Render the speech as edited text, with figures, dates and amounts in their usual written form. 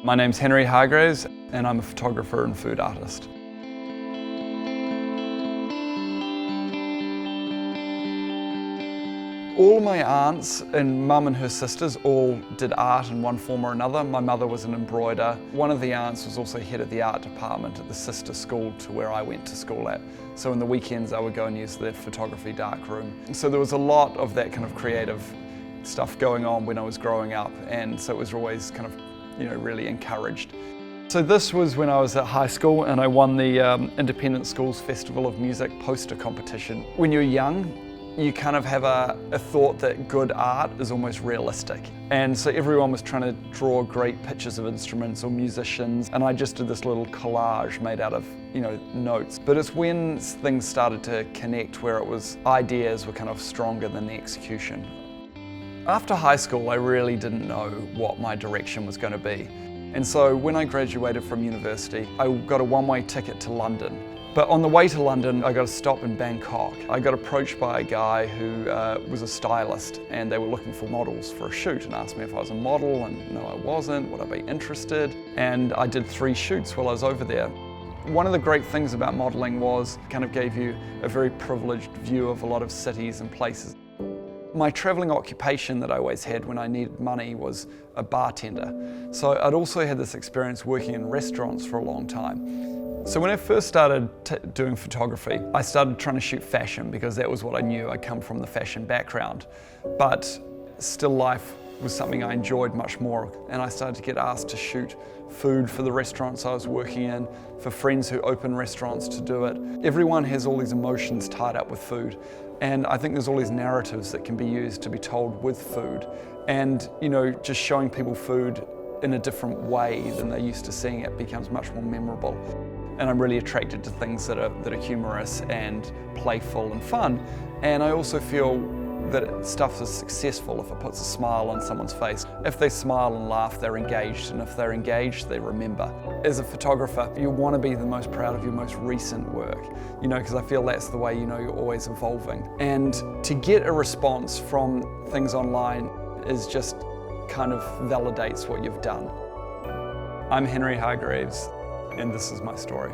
My name's Henry Hargreaves and I'm a photographer and food artist. All of my aunts and mum and her sisters all did art in one form or another. My mother was an embroider. One of the aunts was also head of the art department at the sister school to where I went to school at. So in the weekends I would go and use their photography darkroom. So there was a lot of that kind of creative stuff going on when I was growing up, and so it was always kind of, really encouraged. So this was when I was at high school and I won the Independent Schools Festival of Music poster competition. When you're young, you kind of have a thought that good art is almost realistic. And so everyone was trying to draw great pictures of instruments or musicians, and I just did this little collage made out of, notes. But it's when things started to connect where it was ideas were kind of stronger than the execution. After high school, I really didn't know what my direction was going to be. And so when I graduated from university, I got a one-way ticket to London. But on the way to London, I got a stop in Bangkok. I got approached by a guy who was a stylist, and they were looking for models for a shoot and asked me if I was a model, and no, I wasn't. Would I be interested? And I did 3 shoots while I was over there. One of the great things about modeling was it kind of gave you a very privileged view of a lot of cities and places. My travelling occupation that I always had when I needed money was a bartender. So I'd also had this experience working in restaurants for a long time. So when I first started doing photography, I started trying to shoot fashion because that was what I knew. I come from the fashion background. But still life was something I enjoyed much more, and I started to get asked to shoot food for the restaurants I was working in, for friends who open restaurants to do it. Everyone has all these emotions tied up with food, and I think there's all these narratives that can be used to be told with food. And just showing people food in a different way than they're used to seeing it becomes much more memorable. And I'm really attracted to things that are humorous and playful and fun. And I also feel that stuff is successful if it puts a smile on someone's face. If they smile and laugh, they're engaged, and if they're engaged, they remember. As a photographer, you want to be the most proud of your most recent work, because I feel that's the way you're always evolving. And to get a response from things online is just kind of validates what you've done. I'm Henry Hargreaves, and this is my story.